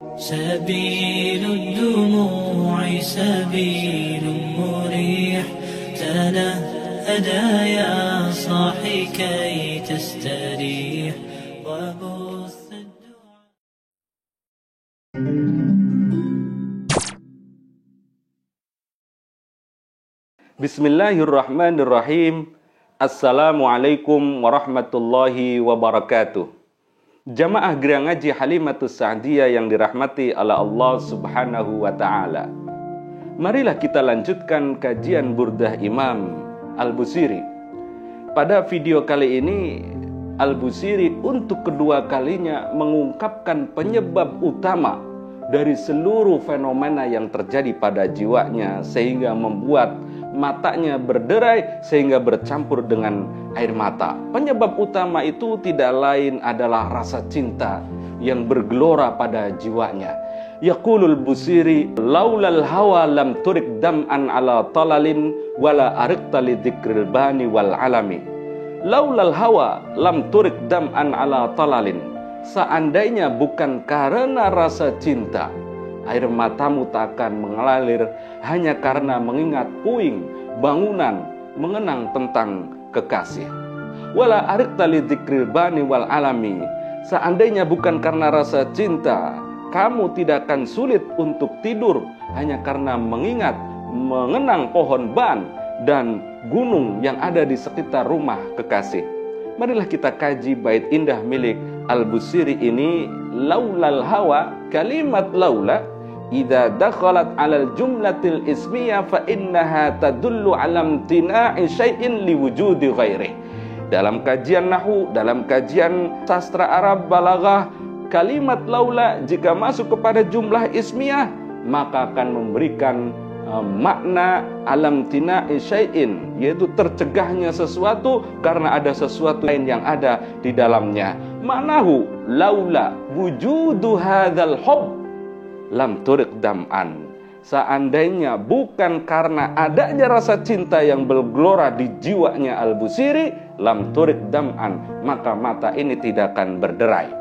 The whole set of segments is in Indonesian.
سبيل الدموع سبيل مريح تنهدى يا صاحي كي تستريح وبث الدعاء. Bismillahirrahmanirrahim. Assalamualaikum warahmatullahi wabarakatuh. Jamaah Gerak Ngaji Halimatus Sa'diyah yang dirahmati oleh Allah Subhanahu wa Ta'ala. Marilah kita lanjutkan kajian Burdah Imam Al-Busiri. Pada video kali ini, Al-Busiri untuk kedua kalinya mengungkapkan penyebab utama dari seluruh fenomena yang terjadi pada jiwanya sehingga membuat matanya berderai sehingga bercampur dengan air mata. Penyebab utama itu tidak lain adalah rasa cinta yang bergelora pada jiwanya. Yaqulul Busiri, laulal hawa lam turik dam'an ala talalin wala ariqta li dzikril bani wal alami. Laulal hawa lam turik dam'an ala talalin. Seandainya bukan karena rasa cinta, air matamu tak akan mengalir hanya karena mengingat puing, bangunan, mengenang tentang kekasih. Wala ariqta li dzikril bani wal alami. Seandainya bukan karena rasa cinta, kamu tidak akan sulit untuk tidur hanya karena mengingat, mengenang pohon ban dan gunung yang ada di sekitar rumah kekasih. Marilah kita kaji bait indah milik Al-Busiri ini. Laulal hawa, kalimat laula idza dakhalat 'alal jumlatil ismiyah fa innaha tadullu 'ala imtina'i syai'in liwujudi ghairihi. Dalam kajian nahwu, dalam kajian sastra Arab balaghah, kalimat laula jika masuk kepada jumlah ismiyah maka akan memberikan makna alam tina'i syai'in, yaitu tercegahnya sesuatu karena ada sesuatu lain yang ada di dalamnya. Ma'nahu laula wujudu hadzal hubb lam turik dam'an. Seandainya bukan karena adanya rasa cinta yang bergelora di jiwanya Al-Busiri, lam turik dam'an, maka mata ini tidak akan berderai.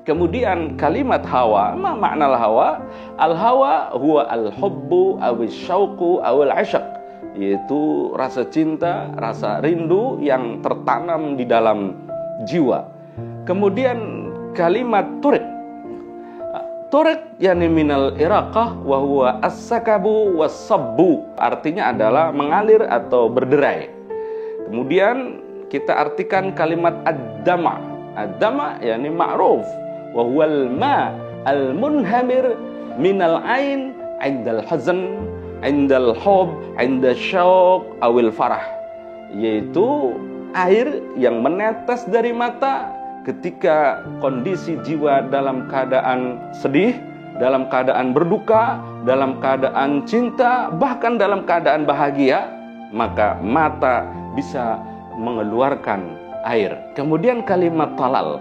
Kemudian kalimat hawa, ma makna al-hawa? Al-hawa huwa al-hubbu awil syauqu awil ashaq, yaitu rasa cinta, rasa rindu yang tertanam di dalam jiwa. Kemudian kalimat turik, turik yani minal iraqah wa huwa as-sakabu was-sabbu, artinya adalah mengalir atau berderai. Kemudian kita artikan kalimat ad-dama. Ad-dama yani ma'ruf wa huwal ma al-munhamir minal ain 'indal hazan 'indal hub 'indal syauq awil farah, yaitu air yang menetes dari mata ketika kondisi jiwa dalam keadaan sedih, dalam keadaan berduka, dalam keadaan cinta, bahkan dalam keadaan bahagia, maka mata bisa mengeluarkan air. Kemudian kalimat talal.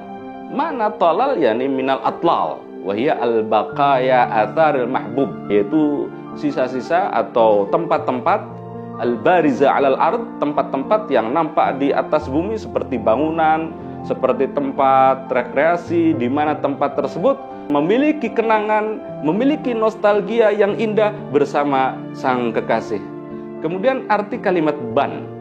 Mana talal? Yani minal atlal wa hiya al-baqaya atharil mahbub, yaitu sisa-sisa atau tempat-tempat al-bariza 'alal ard, tempat-tempat yang nampak di atas bumi seperti bangunan, seperti tempat rekreasi, di mana tempat tersebut memiliki kenangan, memiliki nostalgia yang indah bersama sang kekasih. Kemudian arti kalimat ban.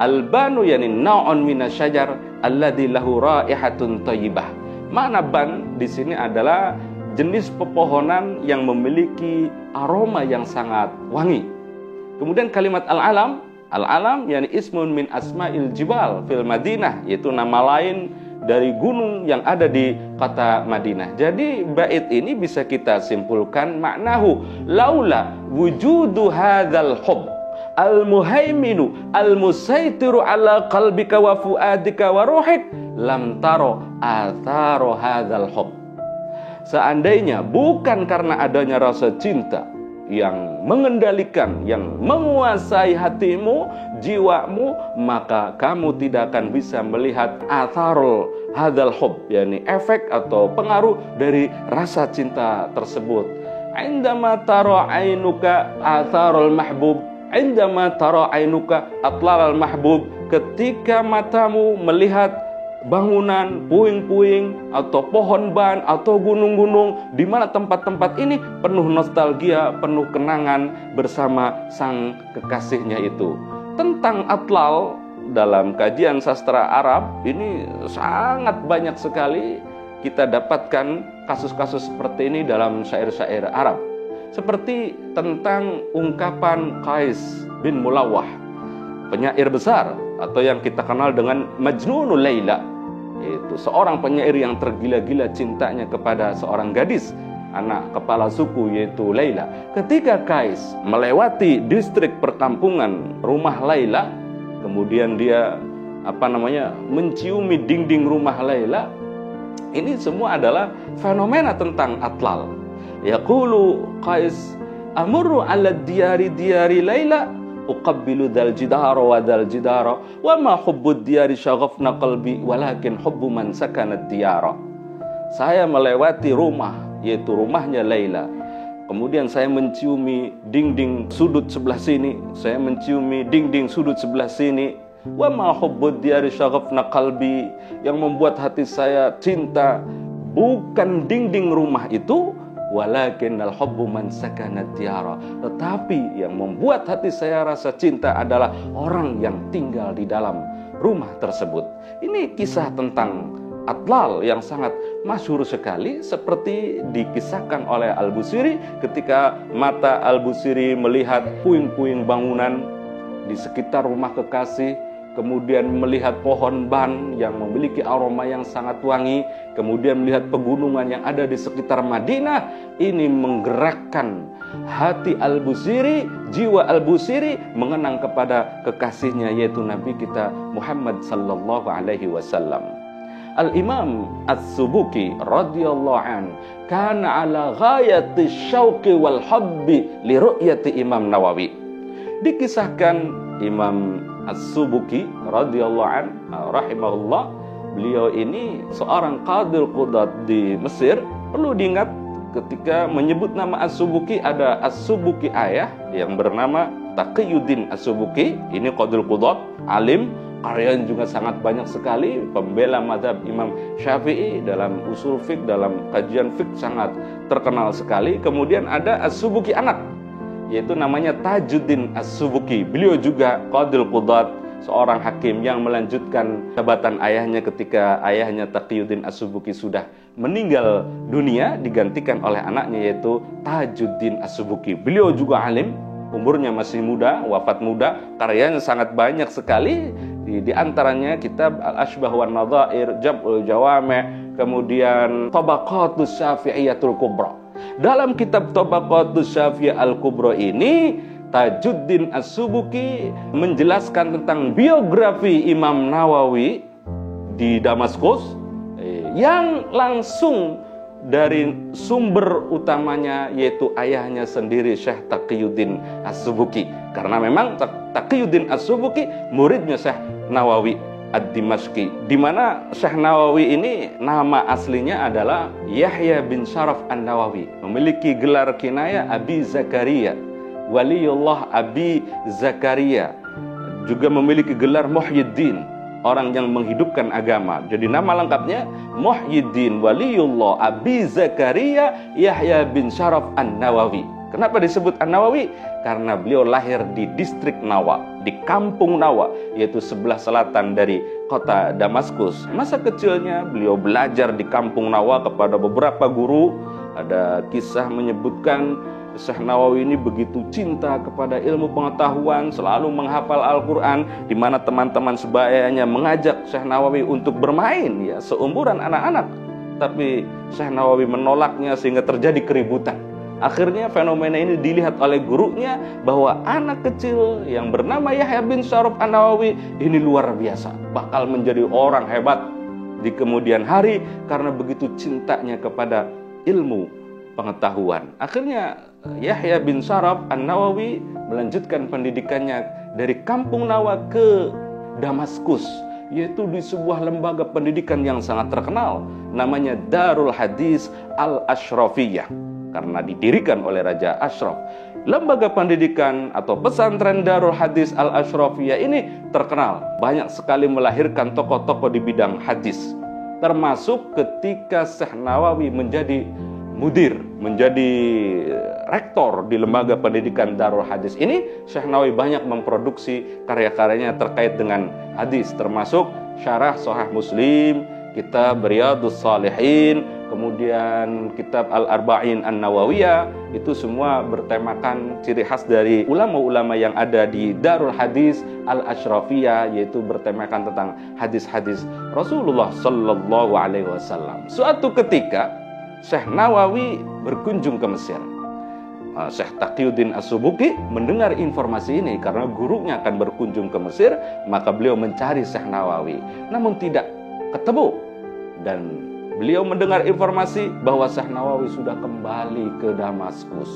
Al-banu yani nau'un minasyajar alladzi lahu raihatun thayyibah. Makna ban di sini adalah jenis pepohonan yang memiliki aroma yang sangat wangi. Kemudian kalimat al-alam. Al-alam yani ismun min asma'il jibal fil Madinah, yaitu nama lain dari gunung yang ada di kota Madinah. Jadi bait ini bisa kita simpulkan maknahu laula wujudu hadzal hubb al-muhaiminu al-musaitiru ala qalbika wa fuadika wa ruhik lam taro atharo hadzal hubb. Seandainya bukan karena adanya rasa cinta yang mengendalikan, yang menguasai hatimu, jiwamu, maka kamu tidak akan bisa melihat atharul hadzal hubb, yakni efek atau pengaruh dari rasa cinta tersebut. Indama tara ainuka atharul mahbub, indama tara ainuka atlaral mahbub, ketika matamu melihat bangunan, puing-puing, atau pohon ban, atau gunung-gunung, di mana tempat-tempat ini penuh nostalgia, penuh kenangan bersama sang kekasihnya itu. Tentang atlal dalam kajian sastra Arab ini sangat banyak sekali kita dapatkan kasus-kasus seperti ini dalam syair-syair Arab. Seperti tentang ungkapan Qais bin Mulawah, penyair besar atau yang kita kenal dengan Majnunul Laila. Itu seorang penyair yang tergila-gila cintanya kepada seorang gadis, anak kepala suku yaitu Laila. Ketika Qais melewati distrik perkampungan rumah Laila, kemudian dia menciumi dinding rumah Laila. Ini semua adalah fenomena tentang atlal. Yaqulu Qais, amurru ala diyari Laila, uqabbilu dal jidara wa dal jidara, wa ma hubbud diyari syaghafna qalbi, walakin hubbu man sakana diyara. Saya melewati rumah, yaitu rumahnya Laila. Kemudian saya menciumi dinding sudut sebelah sini, saya menciumi dinding sudut sebelah sini. Wa ma hubbud diyari syaghafna qalbi, yang membuat hati saya cinta bukan dinding rumah itu, walakin al-hubbu man sakana diyara, tetapi yang membuat hati saya rasa cinta adalah orang yang tinggal di dalam rumah tersebut. Ini kisah tentang atlal yang sangat masyhur sekali, seperti dikisahkan oleh Al-Busiri ketika mata Al-Busiri melihat puing-puing bangunan di sekitar rumah kekasih, kemudian melihat pohon ban yang memiliki aroma yang sangat wangi, kemudian melihat pegunungan yang ada di sekitar Madinah. Ini menggerakkan hati Al-Busiri, jiwa Al-Busiri mengenang kepada kekasihnya, yaitu Nabi kita Muhammad sallallahu alaihi wasallam. Al-Imam As-Subuki radhiyallahu an kana ala ghayati syauqi wal hubbi li ru'yati Imam Nawawi. Dikisahkan Imam As-Subuki radhiyallahu an rahimahullah, beliau ini seorang qadil qudat di Mesir. Perlu diingat ketika menyebut nama As-Subuki, ada As-Subuki ayah yang bernama Taqiyuddin As-Subuki. Ini qadil qudat, alim, karyanya juga sangat banyak sekali, pembela mazhab Imam Syafi'i dalam usul fiqh, dalam kajian fiqh sangat terkenal sekali. Kemudian ada As-Subuki anak, yaitu namanya Tajuddin As-Subuki. Beliau juga qadil qudat, seorang hakim yang melanjutkan jabatan ayahnya ketika ayahnya Taqiyuddin As-Subuki sudah meninggal dunia, digantikan oleh anaknya yaitu Tajuddin As-Subuki. Beliau juga alim, umurnya masih muda, wafat muda, karyanya sangat banyak sekali. Di antaranya kitab Al-Ashbah wan Nadhair, Jam'ul Jawami', kemudian Tabaqatus Syafi'iyatul Kubra. Dalam kitab Tabaqatus Syafi'iyah Al-Kubra ini, Tajuddin As-Subuki menjelaskan tentang biografi Imam Nawawi di Damaskus yang langsung dari sumber utamanya, yaitu ayahnya sendiri Syekh Taqiyuddin As-Subuki. Karena memang Taqiyuddin As-Subuki muridnya Syekh Nawawi Ad-Dimashqi, di mana Syekh Nawawi ini nama aslinya adalah Yahya bin Syaraf An-Nawawi, memiliki gelar kinaya Abi Zakaria, Waliullah Abi Zakaria, juga memiliki gelar Muhyiddin, orang yang menghidupkan agama. Jadi nama lengkapnya Muhyiddin Waliullah Abi Zakaria Yahya bin Syaraf An-Nawawi. Kenapa disebut An-Nawawi? Karena beliau lahir di distrik Nawa, di kampung Nawa, yaitu sebelah selatan dari kota Damaskus. Masa kecilnya beliau belajar di kampung Nawa kepada beberapa guru. Ada kisah menyebutkan Syekh Nawawi ini begitu cinta kepada ilmu pengetahuan, selalu menghafal Al-Quran, di mana teman-teman sebayanya mengajak Syekh Nawawi untuk bermain, ya seumuran anak-anak. Tapi Syekh Nawawi menolaknya sehingga terjadi keributan. Akhirnya fenomena ini dilihat oleh gurunya bahwa anak kecil yang bernama Yahya bin Syaraf An-Nawawi ini luar biasa, bakal menjadi orang hebat di kemudian hari karena begitu cintanya kepada ilmu pengetahuan. Akhirnya Yahya bin Syaraf An-Nawawi melanjutkan pendidikannya dari kampung Nawa ke Damaskus, yaitu di sebuah lembaga pendidikan yang sangat terkenal namanya Darul Hadis Al-Ashrafiyah. karena didirikan oleh Raja Ashraf. Lembaga pendidikan atau pesantren Darul Hadis Al-Ashrafiyah ini terkenal banyak sekali melahirkan tokoh-tokoh di bidang hadis, termasuk ketika Syekh Nawawi menjadi mudir, menjadi rektor di lembaga pendidikan Darul Hadis ini. Syekh Nawawi banyak memproduksi karya-karyanya terkait dengan hadis, termasuk syarah Sahih Muslim, kitab Riyadhus Shalihin, kemudian kitab Al-Arba'in An-Nawawiyah. Itu semua bertemakan ciri khas dari ulama-ulama yang ada di Darul Hadis Al-Ashrafiyah, yaitu bertemakan tentang hadis-hadis Rasulullah Sallallahu Alaihi Wasallam. Suatu ketika Syekh Nawawi berkunjung ke Mesir. Syekh Taqiyuddin As-Subuki mendengar informasi ini karena gurunya akan berkunjung ke Mesir, maka beliau mencari Syekh Nawawi, namun tidak ketemu. Dan beliau mendengar informasi bahwa Syekh Nawawi sudah kembali ke Damaskus.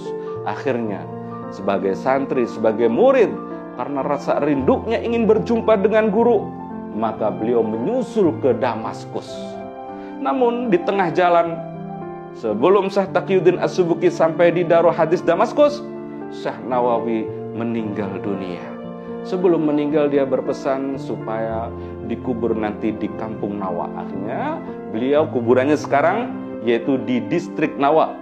Akhirnya sebagai santri, sebagai murid, karena rasa rindunya ingin berjumpa dengan guru, maka beliau menyusul ke Damaskus. Namun di tengah jalan, sebelum Syekh Taqiyuddin As-Subuki sampai di Darul Hadis Damaskus, Syekh Nawawi meninggal dunia. Sebelum meninggal dia berpesan supaya dikubur nanti di kampung Nawa. Akhirnya beliau kuburannya sekarang yaitu di distrik Nawa,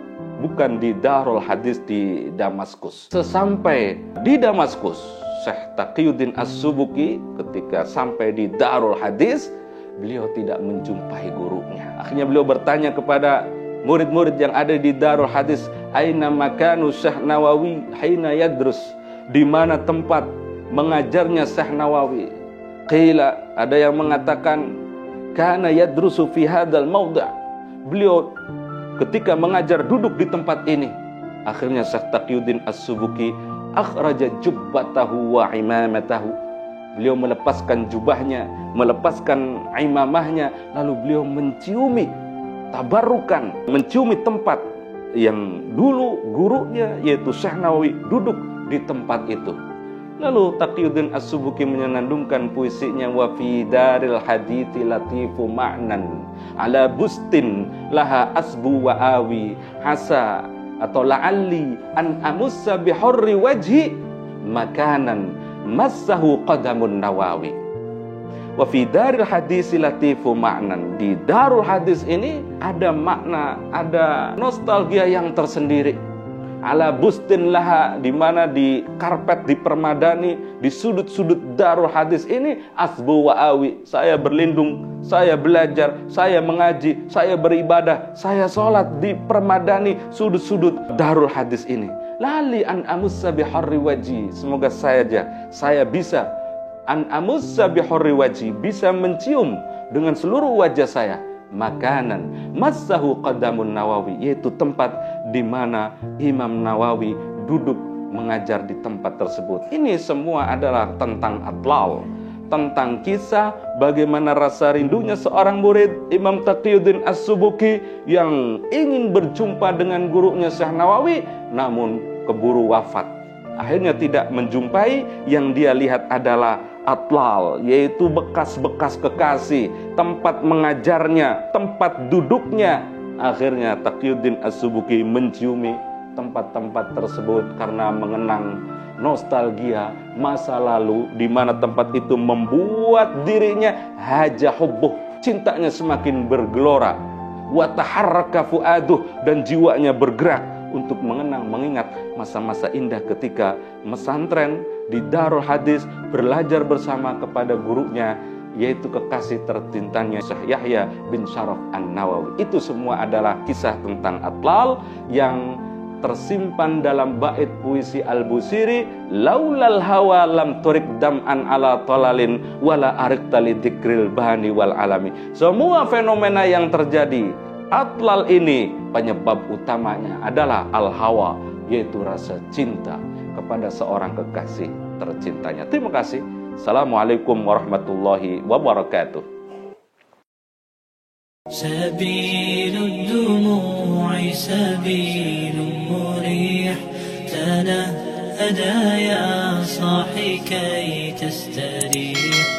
bukan di Darul Hadis di Damaskus. Sesampai di Damaskus, Syekh Taqiyuddin As-Subuki ketika sampai di Darul Hadis, beliau tidak menjumpai gurunya. Akhirnya beliau bertanya kepada murid-murid yang ada di Darul Hadis, aina makanu Syekh Nawawi hina yadrus, di mana tempat mengajarnya Syekh Nawawi? Qila, ada yang mengatakan kana yadrusu fi hadzal mawdi', beliau ketika mengajar duduk di tempat ini. Akhirnya Syekh Taqiyuddin As-Subuki akhraja jubbatahu wa imamatahu, beliau melepaskan jubahnya, melepaskan imamahnya, lalu beliau menciumi tabarukan, menciumi tempat yang dulu gurunya yaitu Syekh Nawawi duduk di tempat itu. Lalu Taqiyuddin As-Subuki menyenandungkan puisinya, wa fi daril hadithi latifu ma'nan ala bustin laha asbu wa awi hasa, atau la'alli an amussa bihurri wajhi makanan massahu qadamun Nawawi. Wa fi daril hadis latifu ma'nan, di Darul Hadis ini ada makna, ada nostalgia yang tersendiri. Ala bustin laha, di mana di karpet, di permadani, di sudut-sudut Darul Hadis ini asbu wa awi, saya berlindung, saya belajar, saya mengaji, saya beribadah, saya sholat di permadani sudut-sudut Darul Hadis ini. Lali an amussa bihurri waji, semoga saya bisa an amussa bihurri waji, bisa mencium dengan seluruh wajah saya makanan massahu qadamun Nawawi, yaitu tempat di mana Imam Nawawi duduk mengajar di tempat tersebut. Ini semua adalah tentang atlal, tentang kisah bagaimana rasa rindunya seorang murid Imam Taqiyuddin As-Subuki yang ingin berjumpa dengan gurunya Syekh Nawawi, namun keburu wafat. Akhirnya tidak menjumpai, yang dia lihat adalah atlal, yaitu bekas-bekas kekasih, tempat mengajarnya, tempat duduknya. Akhirnya Taqiyuddin As-Subuki menciumi tempat-tempat tersebut karena mengenang nostalgia masa lalu, di mana tempat itu membuat dirinya haja hubbuh, cintanya semakin bergelora, wa taharraka fuaduh, dan jiwanya bergerak untuk mengenang, mengingat masa-masa indah ketika mesantren di Darul Hadis, belajar bersama kepada gurunya, yaitu kekasih tercintanya Syekh Yahya bin Syaraf An-Nawawi. Itu semua adalah kisah tentang atlal yang tersimpan dalam bait puisi Al-Busiri, laulal hawa lam turik dam'an ala talalin wala ariktali dikril bahani wal alami. Semua fenomena yang terjadi, atlal ini penyebab utamanya adalah al-hawa, yaitu rasa cinta kepada seorang kekasih tercintanya. Terima kasih. Assalamualaikum warahmatullahi wabarakatuh. سبيل الدموع سبيل مريح تنهدى يا صاحي كي تستريح